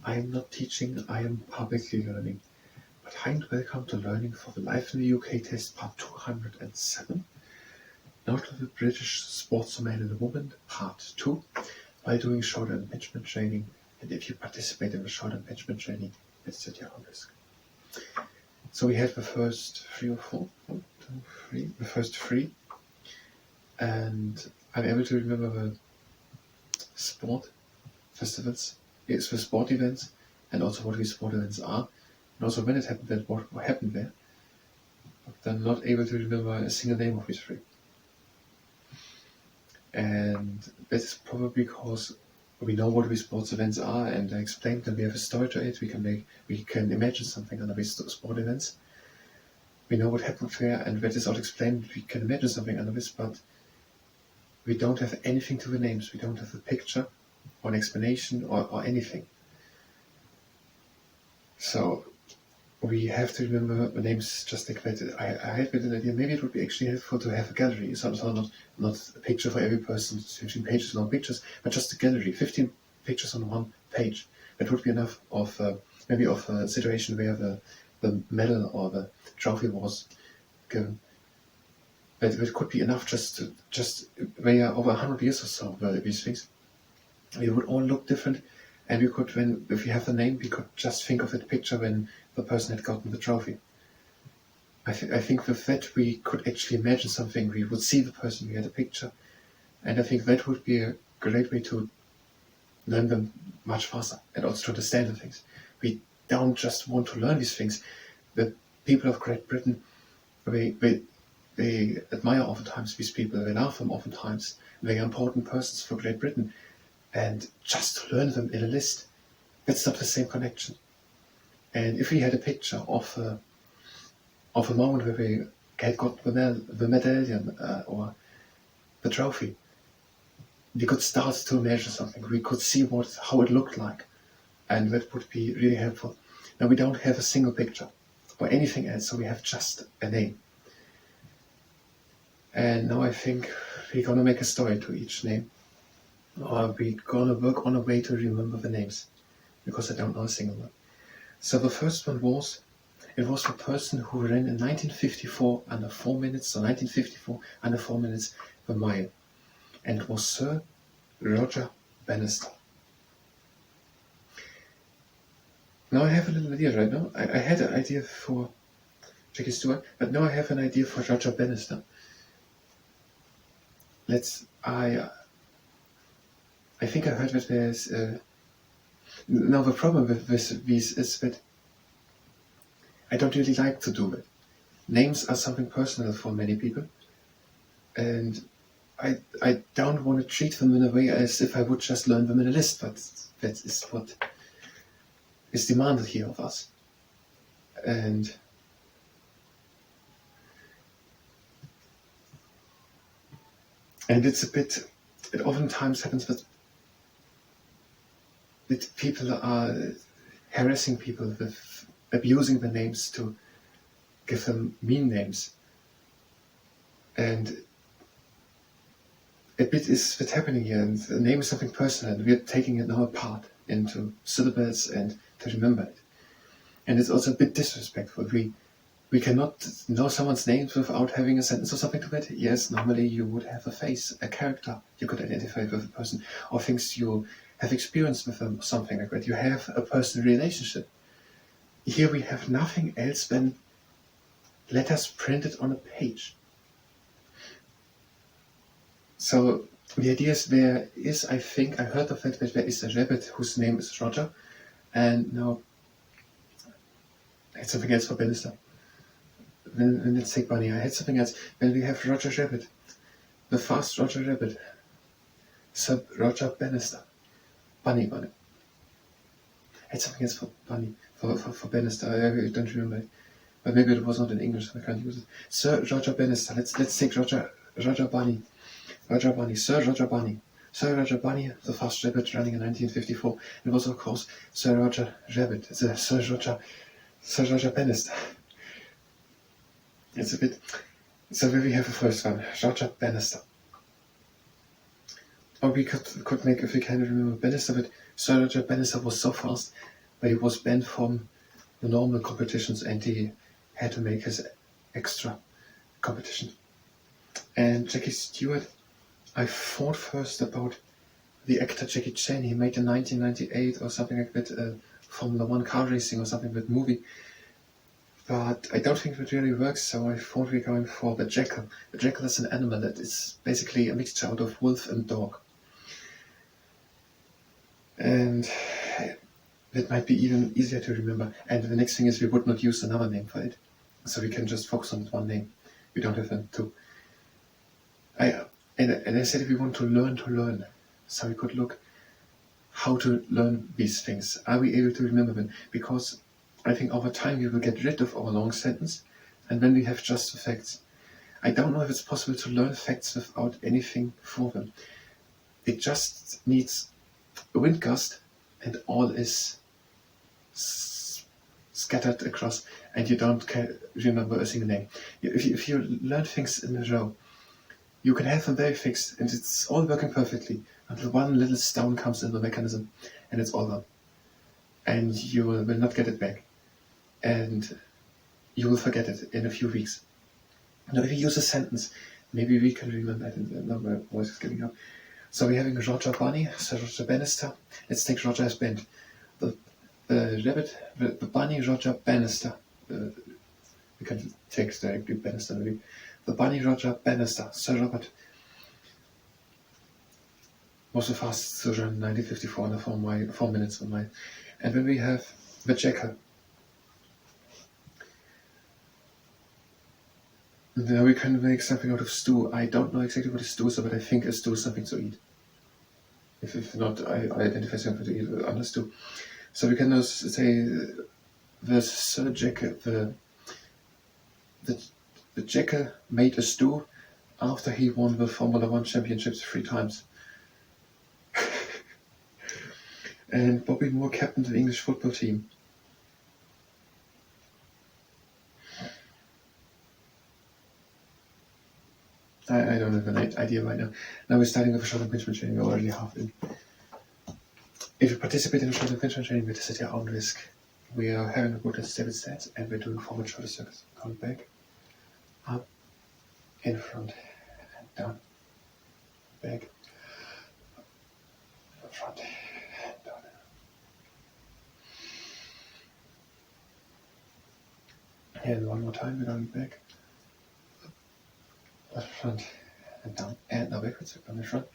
I am not teaching, I am publicly learning. But hi and welcome to Learning for the Life in the UK test part 207. Now to the British Sportsman and Woman part 2, while doing shoulder impingement training. And if you participate in the shoulder impingement training, it's at your own risk. So we had the first the first three. And I'm able to remember the sport festivals, it's the sport events, and also what these sport events are, and also when it happened and what happened there. But I'm not able to remember a single name of these three. And that's probably because we know what these sports events are, and I explained that we have a story to it. We can imagine something under these sport events. We know what happened there, and that is all explained. We can imagine something under this, but we don't have anything to the names. We don't have a picture or an explanation or anything. So we have to remember the names just like that. I had an idea, maybe it would be actually helpful to have a gallery, so not a picture for every person, 15 pages long pictures, but just a gallery, 15 pictures on one page. That would be enough of maybe of a situation where the medal or the trophy was given. But it could be enough just they are over 100 years or so, these things. They would all look different, and we could, if we have the name, we could just think of that picture when the person had gotten the trophy. I think with that we could actually imagine something. We would see the person, we had a picture, and I think that would be a great way to learn them much faster and also to understand the things. We don't just want to learn these things. The people of Great Britain, they admire oftentimes these people, they love them oftentimes, they are important persons for Great Britain, and just to learn them in a list, that's not the same connection. And if we had a picture of a moment where we had got the medallion or the trophy, we could start to imagine something, we could see how it looked like, and that would be really helpful. Now we don't have a single picture or anything else, so we have just a name. And now I think we're going to make a story to each name, or we're going to work on a way to remember the names, because I don't know a single one. So the first one was the person who ran in 1954 under 4 minutes, so 1954 under 4 minutes the mile, and it was Sir Roger Bannister. Now I have a little idea right now. I had an idea for Jackie Stewart, but now I have an idea for Roger Bannister. I think I heard that there's now the problem with these is that I don't really like to do it. Names are something personal for many people, and I don't want to treat them in a way as if I would just learn them in a list, but that is what is demanded here of us. And it's it oftentimes happens that people are harassing people with abusing the names to give them mean names. And a bit is what's happening here, and the name is something personal, and we're taking it now apart into syllables and to remember it. And it's also a bit disrespectful. We cannot know someone's names without having a sentence or something to it. Yes, normally you would have a face, a character you could identify with a person, or things you have experienced with them, or something like that. You have a personal relationship. Here we have nothing else than letters printed on a page. So the idea is I think, I heard of that there is a rabbit whose name is Roger, and now I had something else for Bannister. Then let's take Bunny. I had something else. Then we have Roger Rabbit, the fast Roger Rabbit, Sir Roger Bannister, Bunny. I had something else for Bunny, for Bannister. I don't remember it, but maybe it was not in English, so I can't use it. Sir Roger Bannister. Let's take Roger Bunny, Sir Roger Bunny. Sir Roger Bunny, the fast rabbit running in 1954. It was of course Sir Roger Rabbit. It's Sir Roger Bannister. It's a bit. So here we have the first one, Roger Bannister. Or we could make, if we can remember Bannister, but Sir Roger Bannister was so fast, but he was banned from the normal competitions and he had to make his extra competition. And Jackie Stewart, I thought first about the actor Jackie Chan. He made in 1998 or something like that, Formula One car racing or something with movie. But I don't think it really works, so I thought we're going for the jackal. The jackal is an animal that is basically a mixture out of wolf and dog. And it might be even easier to remember. And the next thing is we would not use another name for it. So we can just focus on one name. We don't have two. And I said we want to learn. So we could look how to learn these things. Are we able to remember them? Because I think over time we will get rid of our long sentence and then we have just the facts. I don't know if it's possible to learn facts without anything for them. It just needs a wind gust and all is scattered across and you don't remember a single name. If you learn things in a row, you can have them very fixed and it's all working perfectly until one little stone comes in the mechanism and it's all gone. And you will not get it back. And you will forget it in a few weeks. Now if you use a sentence, maybe we can remember it, and my voice is getting up. So we're having Roger Bunny, Sir Roger Bannister. Let's take Roger as band. The rabbit, the bunny, Roger Bannister. We can take directly Bannister maybe. The bunny, Roger Bannister. Sir Robert was the fastest soldier in 1954 in 4 minutes on my. And then we have the jackal. Now we can make something out of stew. I don't know exactly what a stew is, but I think a stew is something to eat. If not, I identify something to eat under stew. So we can also say the Sir Jackal, the jackal made a stew after he won the Formula One championships 3 times. And Bobby Moore captained the English football team. I don't have an idea right now. Now we're starting with a short impingement training. We're already half in. If you participate in a short impingement training, it is at your own risk. We are having a good and stable stance, and we're doing forward shoulder circles. Count back, up, in front, and down. Back, up, front, and down. And one more time, we're going back, up, front, and down. And now backwards, we're going in front,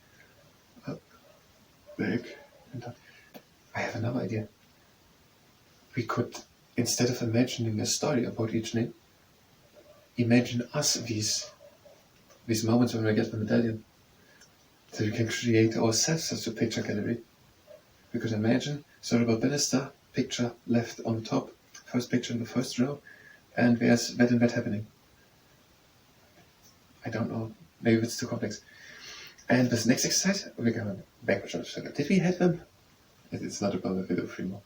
up, back, and down. I have another idea. We could, instead of imagining a story about each name, imagine us these moments when we get the medallion. So we can create ourselves such a picture gallery. We could imagine Sir Robert Bannister, picture left on the top, first picture in the first row, and there's that and that happening. I don't know, maybe it's too complex. And this next exercise, we're going backwards. Did we have them? It's not a problem if we do 3 more.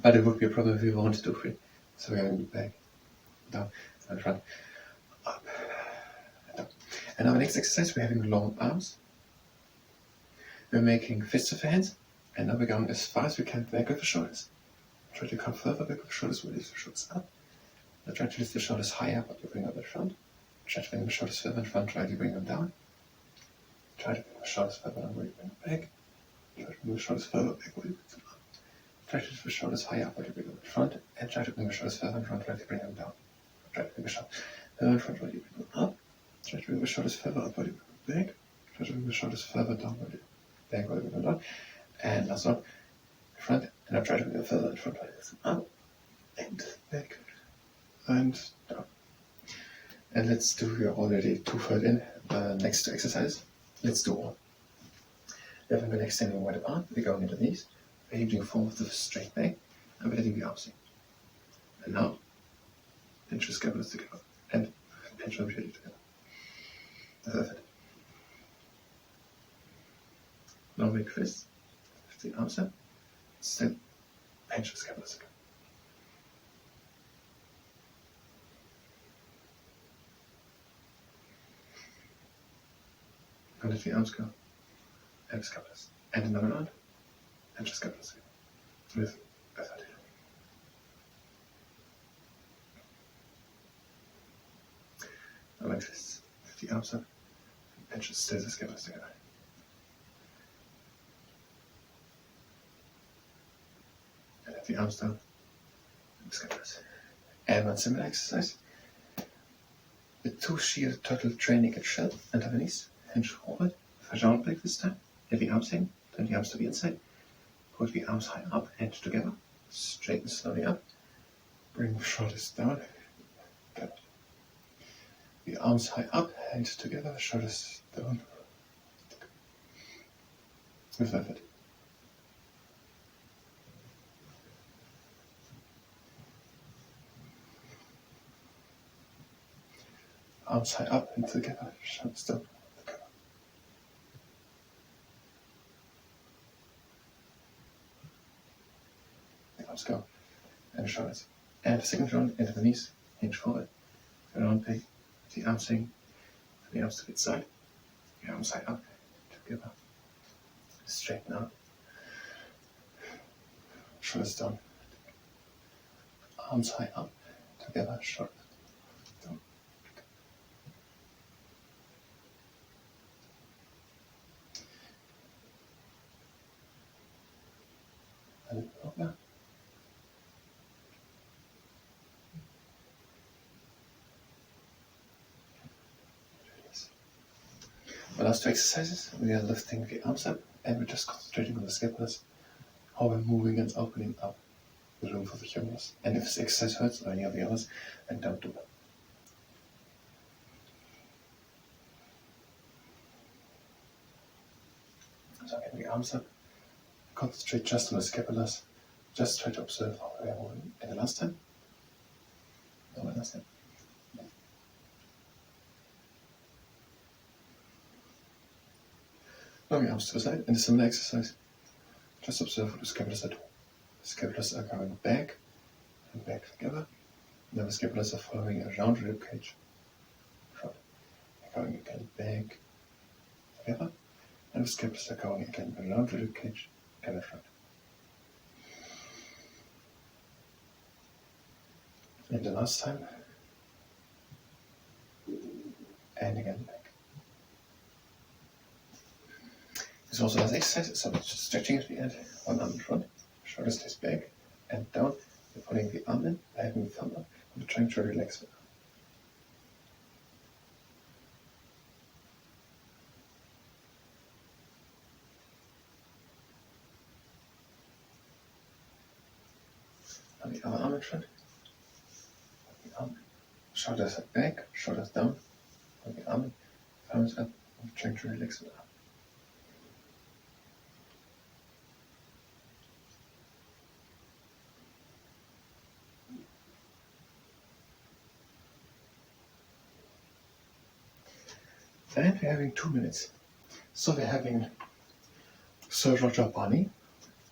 But it would be a problem if we want to do 3. So we're going back, down, and front, up, and down. And our next exercise, we're having long arms. We're making fists of the hands. And now we're going as far as we can back with the shoulders. Try to come further back with the shoulders, we'll lift the shoulders up. Now try to lift the shoulders higher, but you bring up the front. Try to bring the shoulders further in front, try to bring them down. Try to bring the shoulders further down, where you bring them back. Try to bring the shoulders further back, where you bring them up. Try to lift the shoulders higher up, but you bring them in front, and try to bring the shoulders further in front, try to bring them down. Try to bring the shoulders further in front, while you bring them up. Try to bring the shoulders further up, while you bring them back. Try to bring the shoulders further down, while you back, while you bring them down. And last one, front, and now try to bring them further in front, while you lift them up, and back, and down. And let's do, we are already 2/3 in, next to exercise. Let's do all. We're having an extending wide arm, we're going into the knees. We're hinging forward with the straight back, and we're letting the arms in. And now, pinch the scapulars together, and pinch them really together. That's it. Now make fists, lift the arms up, still pinch the scapulars together. And let the arms go. and scapulars, and another round, and just scapulars with a third. Like this, with the arms up, and just stay the scapulars together. And let the arms down, and scapulars. And one similar exercise. The 2 shear turtle training at shell and underneath, hinge forward, with a round break this time. Let the arms hang, turn the arms to the inside, put the arms high up, hand together, straighten slowly up, bring the shoulders down, good. The arms high up, hand together, shoulders down, with effort. Arms high up and together, shoulders down, together. The arms go, and the shoulders. And the second round, into the knees, hinge forward, the round peg, the arms hang, the arms to the side, the arms high up, together, straighten out, shoulders down, arms high up, together, shoulders down. And over. The last 2 exercises, we are lifting the arms up and we're just concentrating on the scapulars, how we're moving and opening up the room for the humerus. And if this exercise hurts or any of the others, then don't do it. So getting the arms up, concentrate just on the scapulars, just try to observe how we are moving. And the last time? No, the last time. Now the arms to the side, and a similar exercise. Just observe what the scapulars are doing. The scapulars are going back and back together. Now the scapulars are following around the rib cage. Front. They're going again back together. And the scapulars are going again around the rib cage and in front. And the last time. And again back. This also has exercise, so just stretching at the end, one arm in front, shoulder stays back and down. You're putting the arm in, having the thumb up, and trying to relax it. And the other arm in front, the arm, shoulders back, shoulders down, put the arm in, thumbs up, and trying to relax it. And we're having 2 minutes. So we're having Sir Roger Barney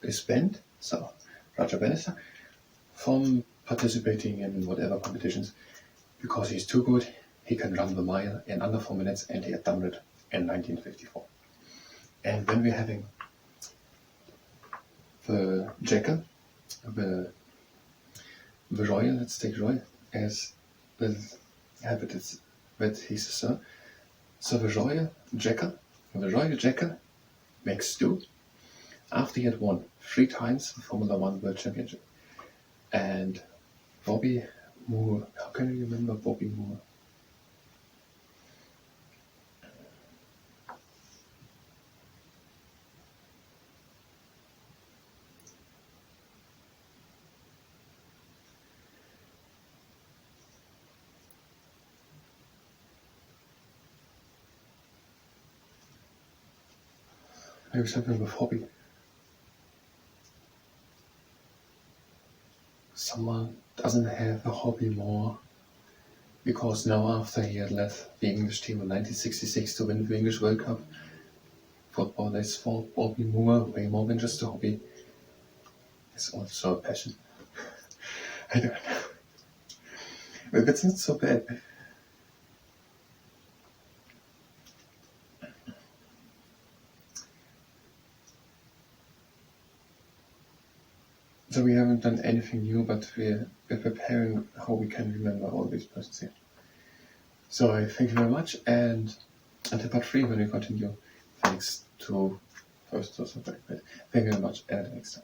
is banned, so Roger Bannister, from participating in whatever competitions because he's too good. He can run the mile in under 4 minutes and he had done it in 1954. And when we're having the Jackal, the Royal, let's take Royal as the habit that he's a sir. So the Royal Jackal makes 2 after he had won 3 times the Formula 1 World Championship. And Bobby Moore, how can you remember Bobby Moore? Maybe something with hobby. Someone doesn't have a hobby more because now after he had left the English team in 1966 to win the English World Cup, football is for Bobby Moore way more than just a hobby. It's also a passion. I don't know. But that's not so bad. So we haven't done anything new, but we're preparing how we can remember all these persons here. So I thank you very much, and until part 3 when we continue, thanks to first also. Thank you very much, and until next time.